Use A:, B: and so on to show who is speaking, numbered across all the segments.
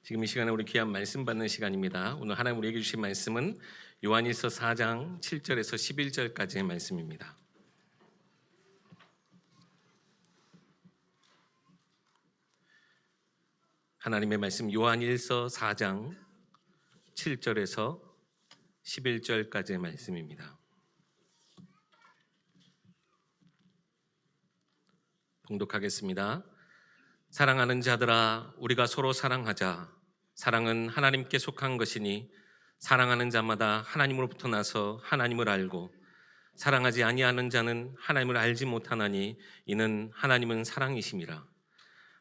A: 지금 이 시간에 우리 귀한 말씀 받는 시간입니다. 오늘 하나님 우리에게 주신 말씀은 요한일서 4장 7절에서 11절까지의 말씀입니다. 하나님의 말씀 요한일서 4장 7절에서 11절까지의 말씀입니다. 봉독하겠습니다. 사랑하는 자들아, 우리가 서로 사랑하자. 사랑은 하나님께 속한 것이니 사랑하는 자마다 하나님으로부터 나서 하나님을 알고 사랑하지 아니하는 자는 하나님을 알지 못하나니 이는 하나님은 사랑이심이라.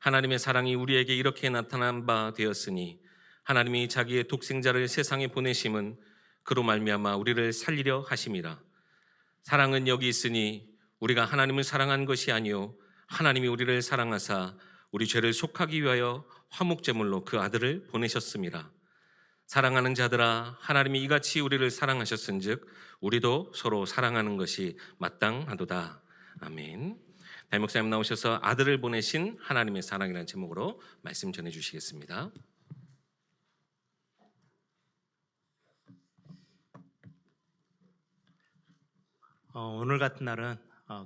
A: 하나님의 사랑이 우리에게 이렇게 나타난 바 되었으니 하나님이 자기의 독생자를 세상에 보내심은 그로 말미암아 우리를 살리려 하심이라. 사랑은 여기 있으니 우리가 하나님을 사랑한 것이 아니요 하나님이 우리를 사랑하사 우리 죄를 속하기 위하여 화목제물로 그 아들을 보내셨음이라. 사랑하는 자들아, 하나님이 이같이 우리를 사랑하셨은즉 우리도 서로 사랑하는 것이 마땅하도다. 아멘. 담임 목사님 나오셔서 아들을 보내신 하나님의 사랑이라는 제목으로 말씀 전해주시겠습니다.
B: 오늘 같은 날은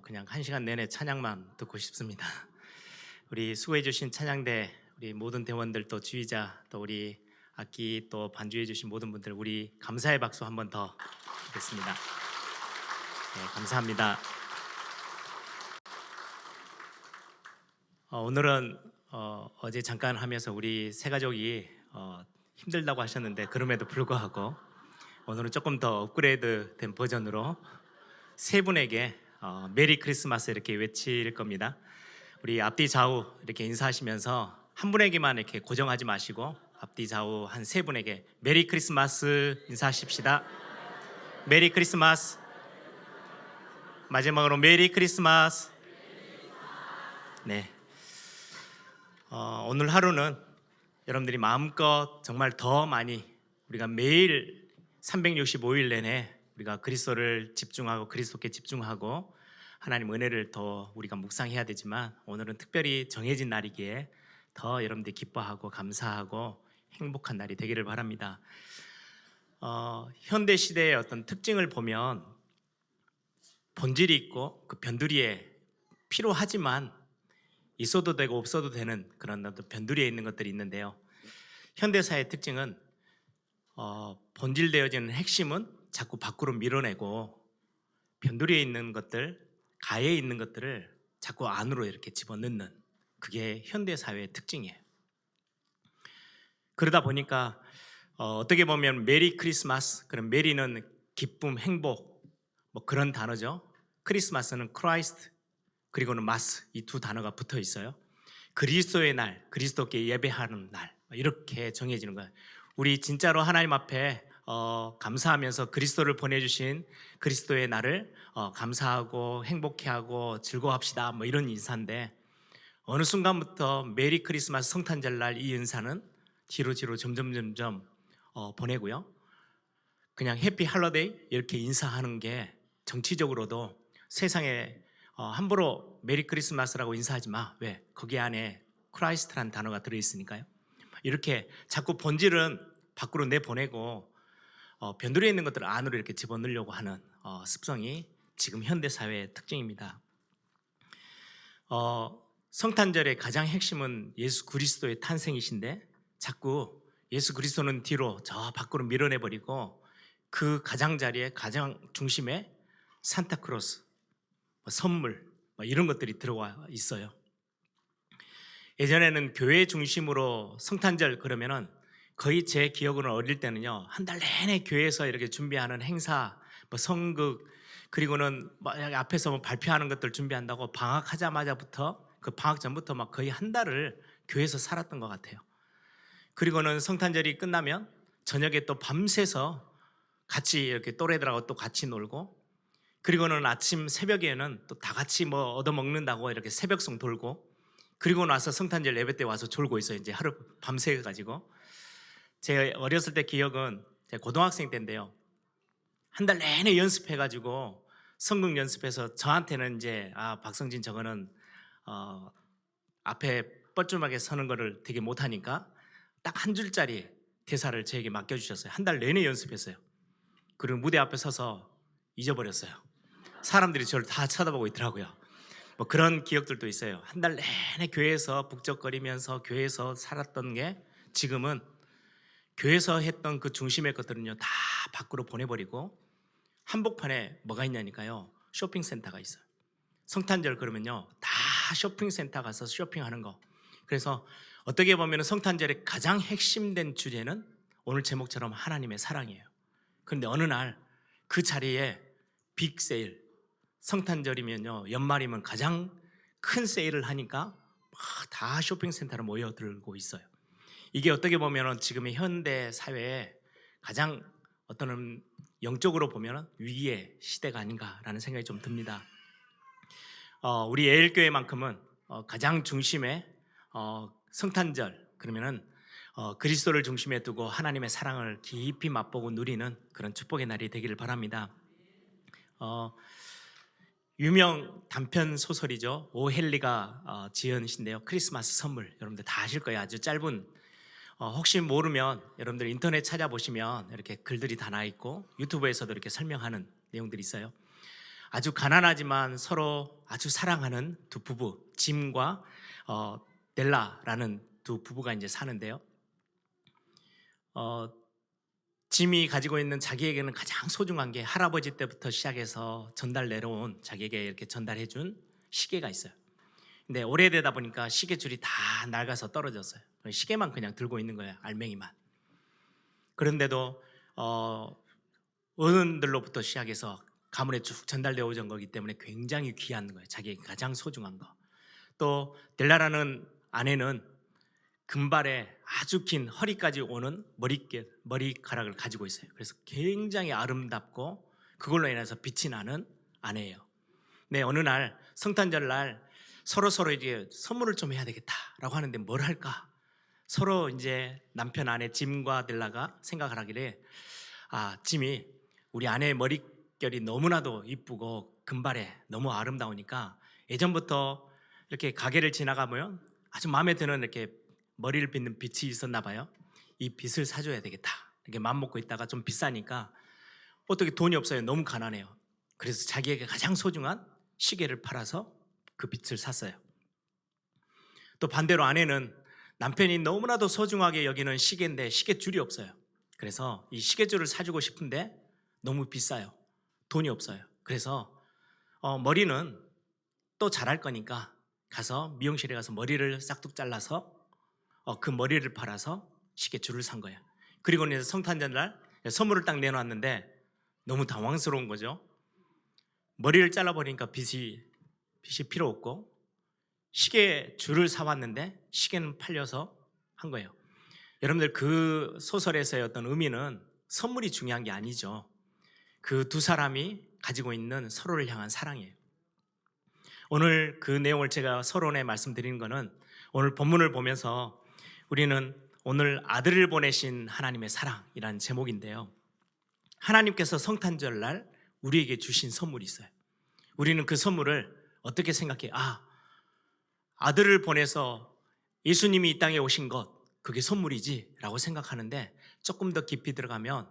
B: 그냥 한 시간 내내 찬양만 듣고 싶습니다. 우리 수고해 주신 찬양대 우리 모든 대원들 또 지휘자 또 우리 악기 또 반주해 주신 모든 분들 우리 감사의 박수 한 번 더 드리겠습니다. 네, 감사합니다. 오늘은 어제 잠깐 하면서 우리 세 가족이 힘들다고 하셨는데 그럼에도 불구하고 오늘은 조금 더 업그레이드 된 버전으로 세 분에게 메리 크리스마스 이렇게 외칠 겁니다. 우리 앞뒤 좌우 이렇게 인사하시면서 한 분에게만 이렇게 고정하지 마시고 앞뒤 좌우 한 세 분에게 메리 크리스마스 인사하십시다. 메리 크리스마스. 마지막으로 메리 크리스마스. 네. 오늘 하루는 여러분들이 마음껏 정말 더 많이 우리가 매일 365일 내내 우리가 그리스도를 집중하고 그리스도께 집중하고 하나님 은혜를 더 우리가 묵상해야 되지만 오늘은 특별히 정해진 날이기에 더 여러분들이 기뻐하고 감사하고 행복한 날이 되기를 바랍니다. 현대 시대의 어떤 특징을 보면 본질이 있고 그 변두리에 필요하지만 있어도 되고 없어도 되는 그런 어떤 변두리에 있는 것들이 있는데요. 현대사의 특징은 본질되어지는 핵심은 자꾸 밖으로 밀어내고 변두리에 있는 것들, 가에 있는 것들을 자꾸 안으로 이렇게 집어넣는 그게 현대사회의 특징이에요. 그러다 보니까 어떻게 보면 메리 크리스마스, 그럼 메리는 기쁨, 행복 뭐 그런 단어죠. 크리스마스는 크라이스트 그리고는 마스 이 두 단어가 붙어 있어요. 그리스도의 날, 그리스도께 예배하는 날 이렇게 정해지는 거예요. 우리 진짜로 하나님 앞에 감사하면서 그리스도를 보내주신 그리스도의 날을 감사하고 행복해하고 즐거워합시다 뭐 이런 인사인데 어느 순간부터 메리 크리스마스 성탄절날 이 인사는 뒤로 점점 보내고요. 그냥 해피 할러데이 이렇게 인사하는 게 정치적으로도 세상에 함부로 메리 크리스마스라고 인사하지 마. 왜? 거기 안에 크라이스트라는 단어가 들어있으니까요. 이렇게 자꾸 본질은 밖으로 내보내고 변두리에 있는 것들을 안으로 이렇게 집어넣으려고 하는 습성이 지금 현대사회의 특징입니다. 성탄절의 가장 핵심은 예수 그리스도의 탄생이신데 자꾸 예수 그리스도는 뒤로 저 밖으로 밀어내버리고 그 가장자리에 가장 중심에 산타크로스, 선물 이런 것들이 들어와 있어요. 예전에는 교회 중심으로 성탄절 그러면은 거의 제 기억으로는 어릴 때는요 한 달 내내 교회에서 이렇게 준비하는 행사, 성극 그리고는 앞에서 발표하는 것들 준비한다고 방학하자마자부터 그 방학 전부터 막 거의 한 달을 교회에서 살았던 것 같아요. 그리고는 성탄절이 끝나면 저녁에 또 밤새서 같이 이렇게 또래들하고 또 같이 놀고 그리고는 아침 새벽에는 또 다 같이 뭐 얻어먹는다고 이렇게 새벽송 돌고 그리고 나서 성탄절 예배 때 와서 졸고 있어요. 이제 하루 밤새 가지고 제 어렸을 때 기억은 제가 고등학생 때인데요. 한 달 내내 연습해가지고 성극 연습해서 저한테는 이제 박성진 저거는 앞에 뻘쭘하게 서는 거를 되게 못하니까 딱 한 줄짜리 대사를 저에게 맡겨주셨어요. 한 달 내내 연습했어요. 그리고 무대 앞에 서서 잊어버렸어요. 사람들이 저를 다 쳐다보고 있더라고요. 뭐 그런 기억들도 있어요. 한 달 내내 교회에서 북적거리면서 교회에서 살았던 게 지금은 교회에서 했던 그 중심의 것들은요 다 밖으로 보내버리고 한복판에 뭐가 있냐니까요. 쇼핑센터가 있어요. 성탄절 그러면요 다 쇼핑센터 가서 쇼핑하는 거. 그래서 어떻게 보면 성탄절의 가장 핵심된 주제는 오늘 제목처럼 하나님의 사랑이에요. 그런데 어느 날 그 자리에 빅 세일, 성탄절이면요 연말이면 가장 큰 세일을 하니까 막 다 쇼핑센터로 모여들고 있어요. 이게 어떻게 보면 지금의 현대 사회에 가장 어떤 영적으로 보면 위기의 시대가 아닌가라는 생각이 좀 듭니다. 우리 예일교회만큼은 가장 중심에 성탄절 그러면은 그리스도를 중심에 두고 하나님의 사랑을 깊이 맛보고 누리는 그런 축복의 날이 되기를 바랍니다. 유명 단편 소설이죠. 오헨리가 지은 시인데요. 크리스마스 선물. 여러분들 다 아실 거예요. 아주 짧은 혹시 모르면 여러분들 인터넷 찾아보시면 이렇게 글들이 다 나 있고 유튜브에서도 이렇게 설명하는 내용들이 있어요. 아주 가난하지만 서로 아주 사랑하는 두 부부 짐과 넬라라는 두 부부가 이제 사는데요. 짐이 가지고 있는 자기에게는 가장 소중한 게 할아버지 때부터 시작해서 전달 내려온 자기에게 이렇게 전달해준 시계가 있어요. 근데 오래되다 보니까 시계줄이 다 낡아서 떨어졌어요. 시계만 그냥 들고 있는 거예요. 알맹이만. 그런데도 어른들로부터 시작해서 가문에 쭉 전달되어 오던 거기 때문에 굉장히 귀한 거예요. 자기에게 가장 소중한 거. 또 델라라는 아내는 금발에 아주 긴 허리까지 오는 머리카락을 가지고 있어요. 그래서 굉장히 아름답고 그걸로 인해서 빛이 나는 아내예요. 네, 어느 날 성탄절 날 서로 이제 선물을 좀 해야 되겠다라고 하는데 뭘 할까? 서로 이제 남편 아내 짐과 델라가 생각을 하기를 짐이 우리 아내의 머릿결이 너무나도 이쁘고 금발에 너무 아름다우니까 예전부터 이렇게 가게를 지나가면 아주 마음에 드는 이렇게 머리를 빗는 빛이 있었나 봐요. 이 빛을 사줘야 되겠다. 이렇게 마음먹고 있다가 좀 비싸니까 어떻게 돈이 없어요. 너무 가난해요. 그래서 자기에게 가장 소중한 시계를 팔아서 그 빛을 샀어요. 또 반대로 아내는 남편이 너무나도 소중하게 여기는 시계인데 시계줄이 없어요. 그래서 이 시계줄을 사주고 싶은데 너무 비싸요. 돈이 없어요. 그래서 머리는 또 잘할 거니까 가서 미용실에 가서 머리를 싹둑 잘라서 그 머리를 팔아서 시계줄을 산 거예요. 그리고 이제 성탄절 날 선물을 딱 내놓았는데 너무 당황스러운 거죠. 머리를 잘라버리니까 빛이 필요 없고 시계줄을 사왔는데 시계는 팔려서 한 거예요. 여러분들 그 소설에서의 어떤 의미는 선물이 중요한 게 아니죠. 그 두 사람이 가지고 있는 서로를 향한 사랑이에요. 오늘 그 내용을 제가 서론에 말씀드리는 거는 오늘 본문을 보면서 우리는 오늘 아들을 보내신 하나님의 사랑이라는 제목인데요. 하나님께서 성탄절 날 우리에게 주신 선물이 있어요. 우리는 그 선물을 어떻게 생각해? 아들을 보내서 예수님이 이 땅에 오신 것, 그게 선물이지 라고 생각하는데 조금 더 깊이 들어가면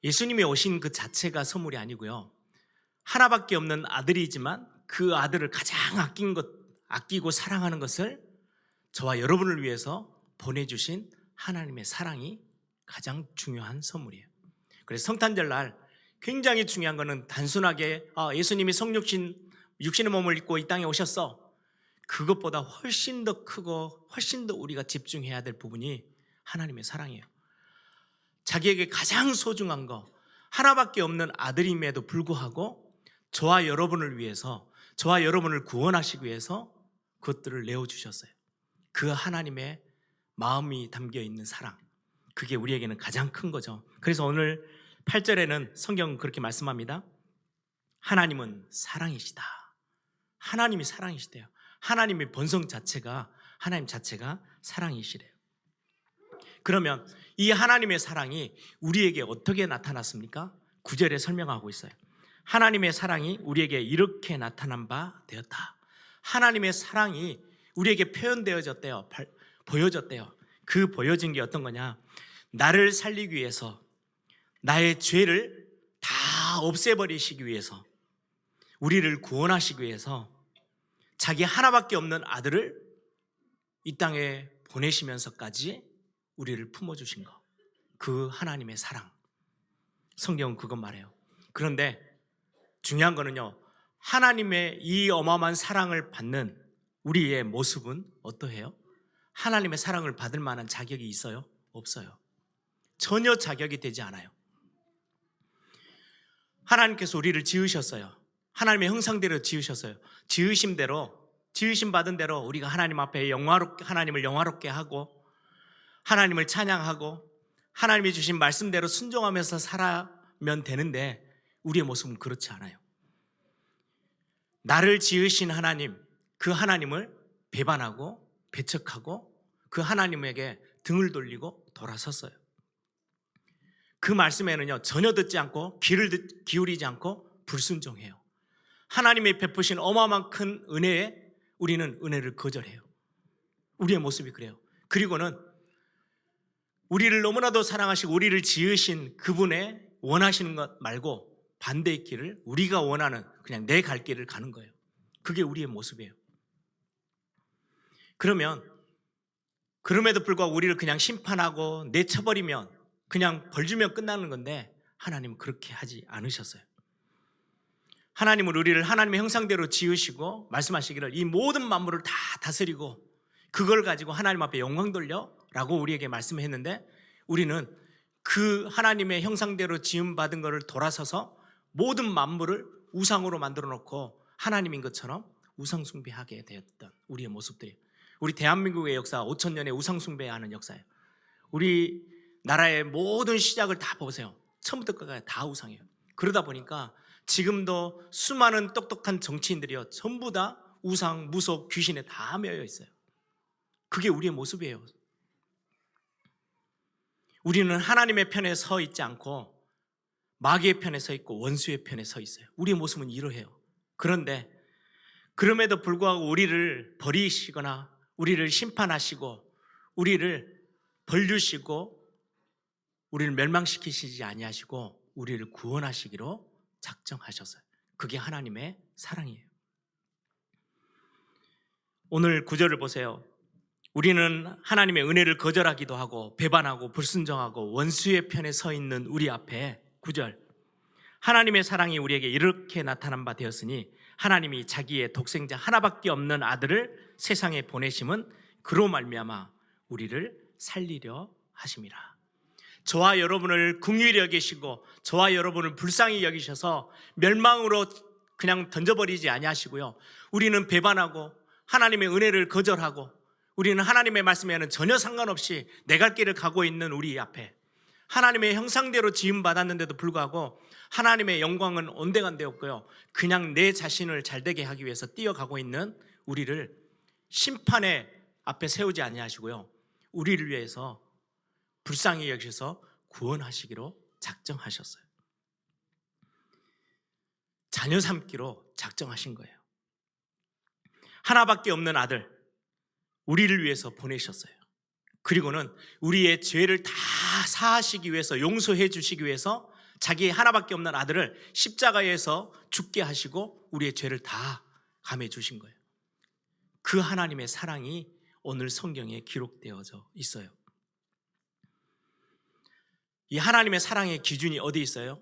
B: 예수님이 오신 그 자체가 선물이 아니고요. 하나밖에 없는 아들이지만 그 아들을 가장 아끼고 사랑하는 것을 저와 여러분을 위해서 보내주신 하나님의 사랑이 가장 중요한 선물이에요. 그래서 성탄절 날 굉장히 중요한 것은 단순하게 예수님이 육신의 몸을 입고 이 땅에 오셨어. 그것보다 훨씬 더 크고 훨씬 더 우리가 집중해야 될 부분이 하나님의 사랑이에요. 자기에게 가장 소중한 거 하나밖에 없는 아들임에도 불구하고 저와 여러분을 위해서 저와 여러분을 구원하시기 위해서 그것들을 내어주셨어요. 그 하나님의 마음이 담겨있는 사랑, 그게 우리에게는 가장 큰 거죠. 그래서 오늘 8절에는 성경은 그렇게 말씀합니다. 하나님은 사랑이시다. 하나님이 사랑이시대요. 하나님의 본성 자체가 하나님 자체가 사랑이시래요. 그러면 이 하나님의 사랑이 우리에게 어떻게 나타났습니까? 9절에 설명하고 있어요. 하나님의 사랑이 우리에게 이렇게 나타난 바 되었다. 하나님의 사랑이 우리에게 표현되어졌대요. 보여졌대요. 그 보여진 게 어떤 거냐? 나를 살리기 위해서, 나의 죄를 다 없애버리시기 위해서, 우리를 구원하시기 위해서 자기 하나밖에 없는 아들을 이 땅에 보내시면서까지 우리를 품어주신 것, 그 하나님의 사랑. 성경은 그것 말해요. 그런데 중요한 거는요, 하나님의 이 어마어마한 사랑을 받는 우리의 모습은 어떠해요? 하나님의 사랑을 받을 만한 자격이 있어요? 없어요. 전혀 자격이 되지 않아요. 하나님께서 우리를 지으셨어요. 하나님의 형상대로 지으셨어요. 지으심 받은 대로 우리가 하나님 앞에 하나님을 영화롭게 하고, 하나님을 찬양하고, 하나님이 주신 말씀대로 순종하면서 살아면 되는데, 우리의 모습은 그렇지 않아요. 나를 지으신 하나님, 그 하나님을 배반하고 배척하고 그 하나님에게 등을 돌리고 돌아섰어요. 그 말씀에는요, 전혀 듣지 않고 귀를 기울이지 않고 불순종해요. 하나님이 베푸신 어마어마한 큰 은혜에 우리는 은혜를 거절해요. 우리의 모습이 그래요. 그리고는 우리를 너무나도 사랑하시고 우리를 지으신 그분의 원하시는 것 말고 반대의 길을, 우리가 원하는 그냥 내 갈 길을 가는 거예요. 그게 우리의 모습이에요. 그러면 그럼에도 불구하고 우리를 그냥 심판하고 내쳐버리면, 그냥 벌 주면 끝나는 건데, 하나님은 그렇게 하지 않으셨어요. 하나님은 우리를 하나님의 형상대로 지으시고 말씀하시기를 이 모든 만물을 다 다스리고 그걸 가지고 하나님 앞에 영광 돌려 라고 우리에게 말씀했는데, 우리는 그 하나님의 형상대로 지음받은 것을 돌아서서 모든 만물을 우상으로 만들어 놓고 하나님인 것처럼 우상 숭배하게 되었던 우리의 모습들이에요. 우리 대한민국의 역사 5,000년의 우상 숭배하는 역사예요. 우리 나라의 모든 시작을 다 보세요. 처음부터 끝까지 다 우상이에요. 그러다 보니까 지금도 수많은 똑똑한 정치인들이요, 전부 다 우상, 무속, 귀신에 다 매여 있어요. 그게 우리의 모습이에요. 우리는 하나님의 편에 서 있지 않고 마귀의 편에 서 있고 원수의 편에 서 있어요. 우리의 모습은 이러해요. 그런데 그럼에도 불구하고 우리를 버리시거나 우리를 심판하시고 우리를 벌 주시고 우리를 멸망시키시지 아니하시고 우리를 구원하시기로 작정하셨어요. 그게 하나님의 사랑이에요. 오늘 구절을 보세요. 우리는 하나님의 은혜를 거절하기도 하고 배반하고 불순종하고 원수의 편에 서 있는 우리 앞에 9절, 하나님의 사랑이 우리에게 이렇게 나타난 바 되었으니 하나님이 자기의 독생자 하나밖에 없는 아들을 세상에 보내심은 그로 말미암아 우리를 살리려 하심이라. 저와 여러분을 긍휼히 여기시고 저와 여러분을 불쌍히 여기셔서 멸망으로 그냥 던져버리지 아니하시고요, 우리는 배반하고 하나님의 은혜를 거절하고 우리는 하나님의 말씀에는 전혀 상관없이 내 갈 길을 가고 있는 우리 앞에 하나님의 형상대로 지음받았는데도 불구하고 하나님의 영광은 온데간데 없고요, 그냥 내 자신을 잘되게 하기 위해서 뛰어가고 있는 우리를 심판의 앞에 세우지 아니하시고요, 우리를 위해서 불쌍히 여기셔서 구원하시기로 작정하셨어요. 자녀 삼기로 작정하신 거예요. 하나밖에 없는 아들, 우리를 위해서 보내셨어요. 그리고는 우리의 죄를 다 사하시기 위해서, 용서해 주시기 위해서 자기의 하나밖에 없는 아들을 십자가에서 죽게 하시고 우리의 죄를 다 감해 주신 거예요. 그 하나님의 사랑이 오늘 성경에 기록되어져 있어요. 이 하나님의 사랑의 기준이 어디 있어요?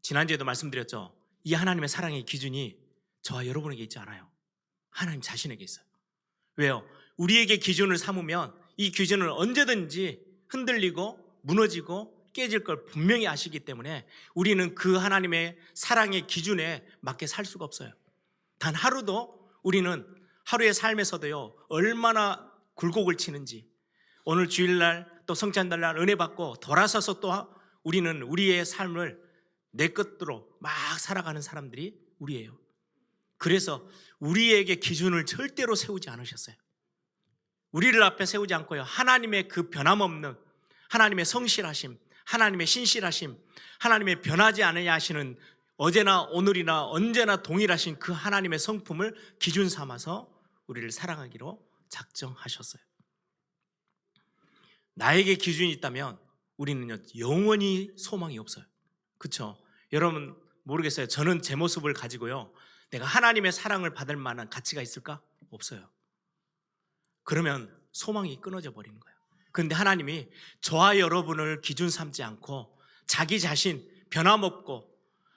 B: 지난주에도 말씀드렸죠. 이 하나님의 사랑의 기준이 저와 여러분에게 있지 않아요. 하나님 자신에게 있어요. 왜요? 우리에게 기준을 삼으면 이 기준은 언제든지 흔들리고 무너지고 깨질 걸 분명히 아시기 때문에 우리는 그 하나님의 사랑의 기준에 맞게 살 수가 없어요. 단 하루도 우리는 하루의 삶에서도요, 얼마나 굴곡을 치는지, 오늘 주일날 또 성찬날날 은혜 받고 돌아서서 또 우리는 우리의 삶을 내 것대로 막 살아가는 사람들이 우리예요. 그래서 우리에게 기준을 절대로 세우지 않으셨어요. 우리를 앞에 세우지 않고요, 하나님의 그 변함없는 하나님의 성실하심, 하나님의 신실하심, 하나님의 변하지 않으냐 하시는 어제나 오늘이나 언제나 동일하신 그 하나님의 성품을 기준 삼아서 우리를 사랑하기로 작정하셨어요. 나에게 기준이 있다면 우리는요 영원히 소망이 없어요. 그렇죠? 여러분 모르겠어요. 저는 제 모습을 가지고요 내가 하나님의 사랑을 받을 만한 가치가 있을까? 없어요. 그러면 소망이 끊어져 버리는 거예요. 그런데 하나님이 저와 여러분을 기준 삼지 않고 자기 자신 변함없고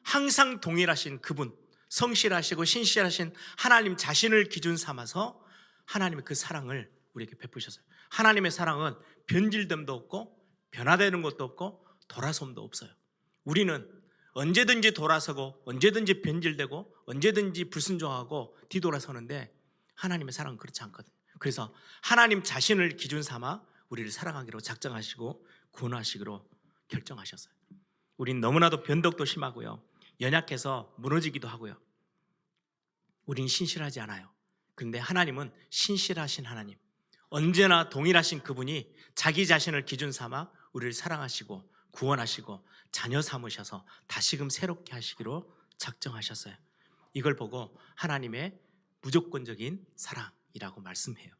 B: 항상 동일하신 그분, 성실하시고 신실하신 하나님 자신을 기준 삼아서 하나님의 그 사랑을 우리에게 베푸셨어요. 하나님의 사랑은 변질됨도 없고 변화되는 것도 없고 돌아섬도 없어요. 우리는 언제든지 돌아서고 언제든지 변질되고 언제든지 불순종하고 뒤돌아서는데 하나님의 사랑은 그렇지 않거든요. 그래서 하나님 자신을 기준 삼아 우리를 사랑하기로 작정하시고 구원하시기로 결정하셨어요. 우린 너무나도 변덕도 심하고요 연약해서 무너지기도 하고요 우린 신실하지 않아요. 그런데 하나님은 신실하신 하나님, 언제나 동일하신 그분이 자기 자신을 기준 삼아 우리를 사랑하시고 구원하시고 자녀 삼으셔서 다시금 새롭게 하시기로 작정하셨어요. 이걸 보고 하나님의 무조건적인 사랑이라고 말씀해요.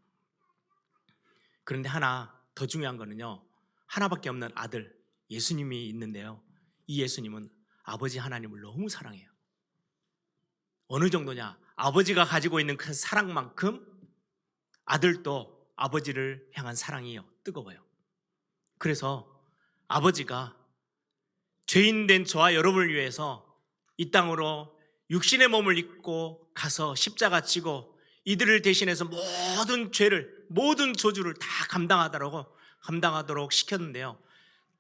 B: 그런데 하나 더 중요한 거는요 하나밖에 없는 아들 예수님이 있는데요 이 예수님은 아버지 하나님을 너무 사랑해요. 어느 정도냐? 아버지가 가지고 있는 그 사랑만큼 아들도 아버지를 향한 사랑이요 뜨거워요. 그래서 아버지가 죄인된 저와 여러분을 위해서 이 땅으로 육신의 몸을 입고 가서 십자가 지고 이들을 대신해서 모든 죄를 모든 저주를 다 감당하도록 시켰는데요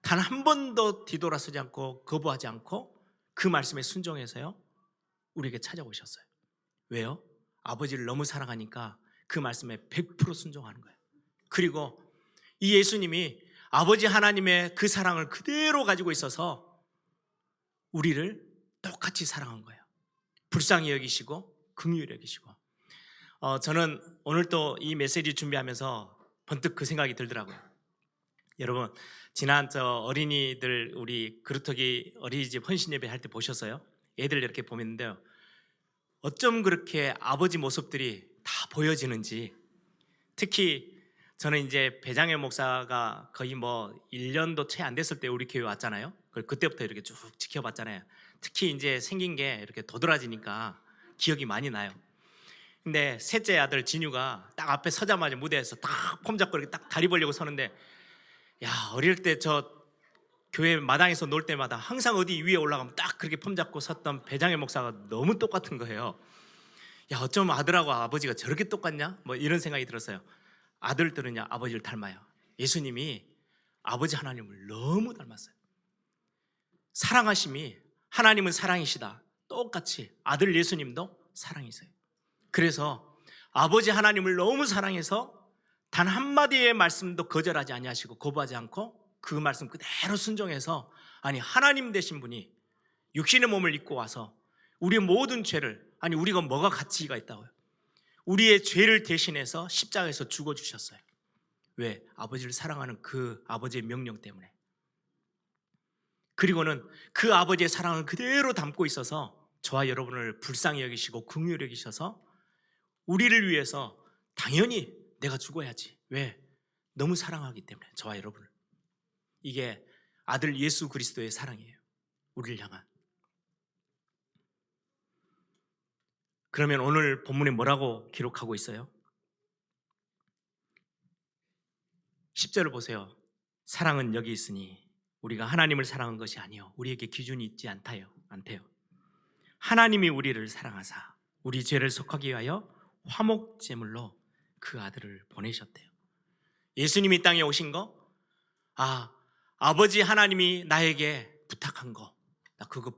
B: 단 한 번도 뒤돌아서지 않고 거부하지 않고 그 말씀에 순종해서요 우리에게 찾아오셨어요. 왜요? 아버지를 너무 사랑하니까 그 말씀에 100% 순종하는 거예요. 그리고 이 예수님이 아버지 하나님의 그 사랑을 그대로 가지고 있어서 우리를 똑같이 사랑한 거예요. 불쌍히 여기시고 긍휼히 여기시고. 저는 오늘 또 이 메시지 준비하면서 번뜩 그 생각이 들더라고요. 여러분 지난 어린이들 우리 그루터기 어린이집 헌신 예배 할 때 보셨어요? 애들 이렇게 보는데요 어쩜 그렇게 아버지 모습들이 다 보여지는지. 특히 저는 이제 배장현 목사가 거의 1년도 채 안 됐을 때 우리 교회 왔잖아요. 그때부터 이렇게 쭉 지켜봤잖아요. 특히 이제 생긴 게 이렇게 도드라지니까 기억이 많이 나요. 근데 셋째 아들 진유가 딱 앞에 서자마자 무대에서 딱 폼 잡고 이렇게 딱 다리 벌리고 서는데 야 어릴 때 저 교회 마당에서 놀 때마다 항상 어디 위에 올라가면 딱 그렇게 폼 잡고 섰던 배장현 목사가 너무 똑같은 거예요. 야 어쩜 아들하고 아버지가 저렇게 똑같냐? 이런 생각이 들었어요. 아들들은요 아버지를 닮아요. 예수님이 아버지 하나님을 너무 닮았어요. 사랑하심이 하나님은 사랑이시다. 똑같이 아들 예수님도 사랑이세요. 그래서 아버지 하나님을 너무 사랑해서 단 한마디의 말씀도 거절하지 아니하시고 거부하지 않고 그 말씀 그대로 순종해서 하나님 되신 분이 육신의 몸을 입고 와서 우리의 모든 죄를 우리가 뭐가 가치가 있다고요? 우리의 죄를 대신해서 십자가에서 죽어주셨어요. 왜? 아버지를 사랑하는 그 아버지의 명령 때문에. 그리고는 그 아버지의 사랑을 그대로 담고 있어서 저와 여러분을 불쌍히 여기시고 긍휼히 여기셔서 우리를 위해서 당연히 내가 죽어야지. 왜? 너무 사랑하기 때문에 저와 여러분을. 이게 아들 예수 그리스도의 사랑이에요. 우리를 향한. 그러면 오늘 본문에 뭐라고 기록하고 있어요? 10절을 보세요. 사랑은 여기 있으니 우리가 하나님을 사랑한 것이 아니요 우리에게 기준이 있지 않대요. 하나님이 우리를 사랑하사 우리 죄를 속하기 위하여 화목제물로 그 아들을 보내셨대요. 예수님이 땅에 오신 거, 아버지 하나님이 나에게 부탁한 거, 나 그거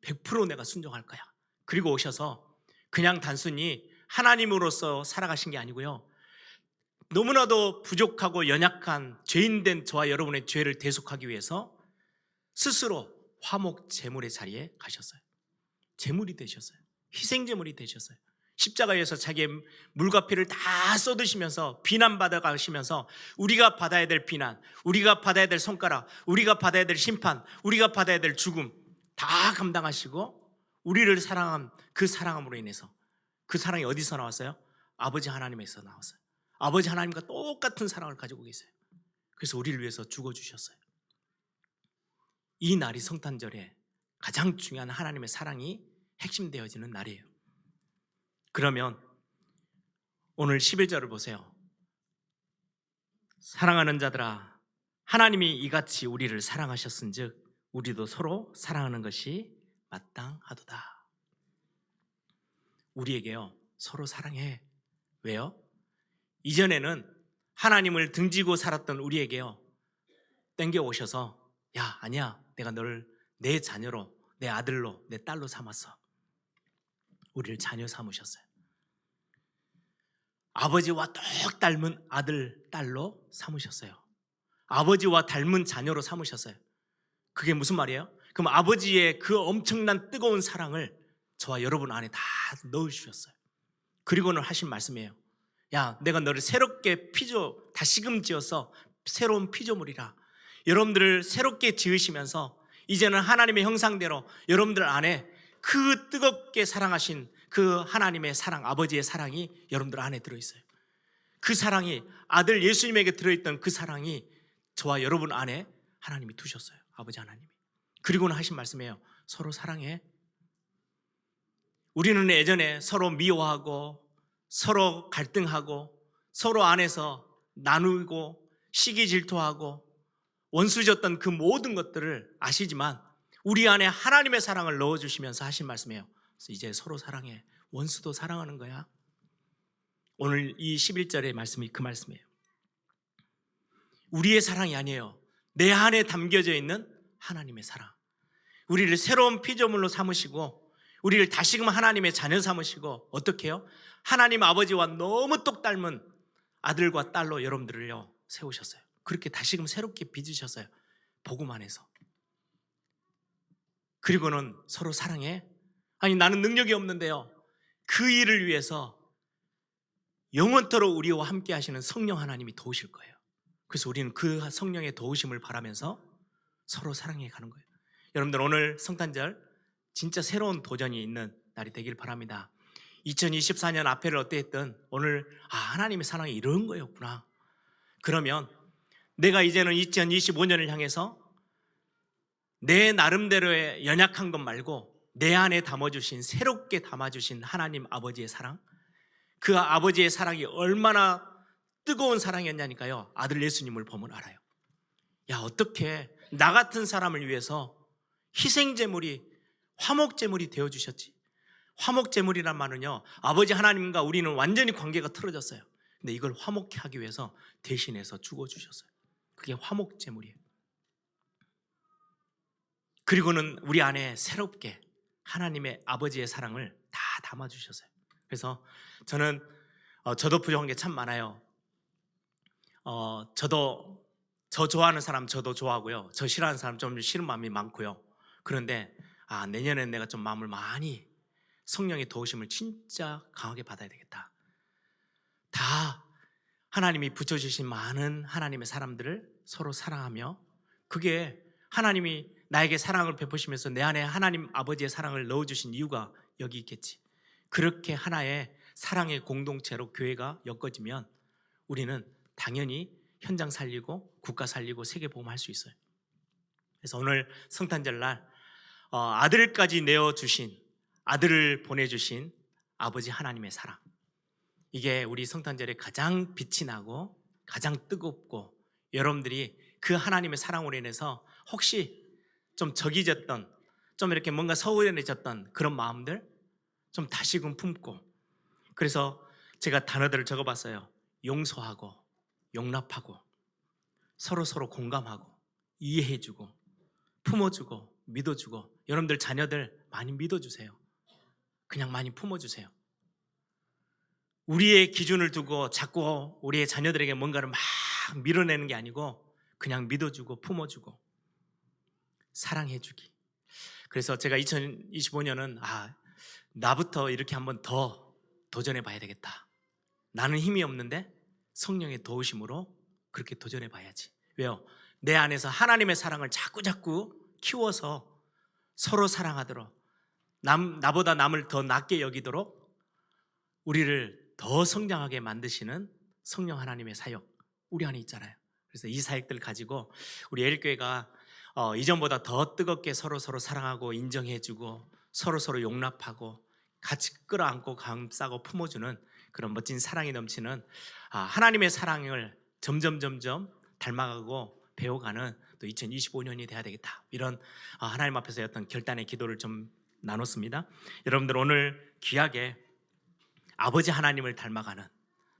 B: 100% 내가 순종할 거야. 그리고 오셔서 그냥 단순히 하나님으로서 살아가신 게 아니고요, 너무나도 부족하고 연약한 죄인된 저와 여러분의 죄를 대속하기 위해서 스스로 화목 제물의 자리에 가셨어요. 제물이 되셨어요. 희생제물이 되셨어요. 십자가에서 자기의 물과 피를 다 쏟으시면서 비난받아 가시면서 우리가 받아야 될 비난, 우리가 받아야 될 손가락, 우리가 받아야 될 심판, 우리가 받아야 될 죽음 다 감당하시고 우리를 사랑한 그 사랑함으로 인해서, 그 사랑이 어디서 나왔어요? 아버지 하나님에서 나왔어요. 아버지 하나님과 똑같은 사랑을 가지고 계세요. 그래서 우리를 위해서 죽어주셨어요. 이 날이 성탄절에 가장 중요한 하나님의 사랑이 핵심되어지는 날이에요. 그러면 오늘 11절을 보세요. 사랑하는 자들아, 하나님이 이같이 우리를 사랑하셨은즉 우리도 서로 사랑하는 것이 마땅하도다. 우리에게요, 서로 사랑해. 왜요? 이전에는 하나님을 등지고 살았던 우리에게요, 땡겨오셔서 야, 아니야, 내가 너를 내 자녀로, 내 아들로, 내 딸로 삼았어. 우리를 자녀 삼으셨어요. 아버지와 똑 닮은 아들, 딸로 삼으셨어요. 아버지와 닮은 자녀로 삼으셨어요. 그게 무슨 말이에요? 그럼 아버지의 그 엄청난 뜨거운 사랑을 저와 여러분 안에 다 넣어주셨어요. 그리고는 하신 말씀이에요. 야, 내가 너를 새롭게 다시금 지어서 새로운 피조물이라. 여러분들을 새롭게 지으시면서 이제는 하나님의 형상대로 여러분들 안에 그 뜨겁게 사랑하신 그 하나님의 사랑, 아버지의 사랑이 여러분들 안에 들어있어요. 그 사랑이, 아들 예수님에게 들어있던 그 사랑이 저와 여러분 안에 하나님이 두셨어요. 아버지 하나님이. 그리고는 하신 말씀이에요. 서로 사랑해. 우리는 예전에 서로 미워하고 서로 갈등하고 서로 안에서 나누고 시기 질투하고 원수졌던 그 모든 것들을 아시지만 우리 안에 하나님의 사랑을 넣어주시면서 하신 말씀이에요. 이제 서로 사랑해. 원수도 사랑하는 거야. 오늘 이 11절의 말씀이 그 말씀이에요. 우리의 사랑이 아니에요. 내 안에 담겨져 있는 하나님의 사랑. 우리를 새로운 피조물로 삼으시고 우리를 다시금 하나님의 자녀 삼으시고 어떻게 해요? 하나님 아버지와 너무 똑 닮은 아들과 딸로 여러분들을요 세우셨어요. 그렇게 다시금 새롭게 빚으셨어요. 복음 안에서. 그리고는 서로 사랑해. 아니, 나는 능력이 없는데요, 그 일을 위해서 영원토록 우리와 함께 하시는 성령 하나님이 도우실 거예요. 그래서 우리는 그 성령의 도우심을 바라면서 서로 사랑해 가는 거예요. 여러분들, 오늘 성탄절 진짜 새로운 도전이 있는 날이 되길 바랍니다. 2024년 앞에를 어땠든 오늘 하나님의 사랑이 이런 거였구나. 그러면 내가 이제는 2025년을 향해서 내 나름대로의 연약한 것 말고 내 안에 담아주신, 새롭게 담아주신 하나님 아버지의 사랑, 그 아버지의 사랑이 얼마나 뜨거운 사랑이었냐니까요. 아들 예수님을 보면 알아요. 야, 어떻게 나 같은 사람을 위해서 희생제물이, 화목제물이 되어주셨지. 화목제물이란 말은요, 아버지 하나님과 우리는 완전히 관계가 틀어졌어요. 근데 이걸 화목케 하기 위해서 대신해서 죽어주셨어요. 그게 화목제물이에요. 그리고는 우리 안에 새롭게 하나님의 아버지의 사랑을 다 담아주셨어요. 그래서 저는 저도 부족한 게 참 많아요. 저 좋아하는 사람 저도 좋아하고요, 저 싫어하는 사람 좀 싫은 마음이 많고요. 그런데 내년엔 내가 좀 마음을 많이, 성령의 도우심을 진짜 강하게 받아야 되겠다. 다 하나님이 붙여주신 많은 하나님의 사람들을 서로 사랑하며, 그게 하나님이 나에게 사랑을 베푸시면서 내 안에 하나님 아버지의 사랑을 넣어주신 이유가 여기 있겠지. 그렇게 하나의 사랑의 공동체로 교회가 엮어지면 우리는 당연히 현장 살리고 국가 살리고 세계 복음할 수 있어요. 그래서 오늘 성탄절날 아들까지 내어주신, 아들을 보내주신 아버지 하나님의 사랑, 이게 우리 성탄절에 가장 빛이 나고 가장 뜨겁고, 여러분들이 그 하나님의 사랑으로 인해서 혹시 좀 적이졌던, 좀 이렇게 뭔가 서운해졌던 그런 마음들 좀 다시금 품고, 그래서 제가 단어들을 적어봤어요. 용서하고, 용납하고, 서로 공감하고, 이해해주고, 품어주고, 믿어주고. 여러분들 자녀들 많이 믿어주세요. 그냥 많이 품어주세요. 우리의 기준을 두고 자꾸 우리의 자녀들에게 뭔가를 막 밀어내는 게 아니고 그냥 믿어주고 품어주고 사랑해주기. 그래서 제가 2025년은 나부터 이렇게 한번 더 도전해 봐야 되겠다. 나는 힘이 없는데 성령의 도우심으로 그렇게 도전해 봐야지. 왜요? 내 안에서 하나님의 사랑을 자꾸 키워서 서로 사랑하도록, 나보다 남을 더 낫게 여기도록 우리를 더 성장하게 만드시는 성령 하나님의 사역, 우리 안에 있잖아요. 그래서 이 사역들을 가지고 우리 에일교회가 이전보다 더 뜨겁게 서로 사랑하고 인정해주고 서로 용납하고 같이 끌어안고 감싸고 품어주는 그런 멋진 사랑이 넘치는 하나님의 사랑을 점점 닮아가고 배워가는 또 2025년이 돼야 되겠다, 이런 하나님 앞에서 어떤 결단의 기도를 좀 나눴습니다. 여러분들 오늘 귀하게 아버지 하나님을 닮아가는,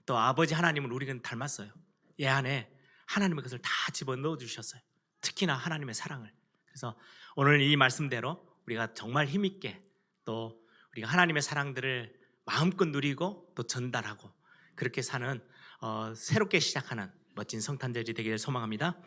B: 또 아버지 하나님을 우리가 닮았어요. 얘 안에 하나님의 것을 다 집어넣어 주셨어요. 특히나 하나님의 사랑을. 그래서 오늘 이 말씀대로 우리가 정말 힘있게 또 우리가 하나님의 사랑들을 마음껏 누리고 또 전달하고 그렇게 사는 새롭게 시작하는 멋진 성탄절이 되기를 소망합니다.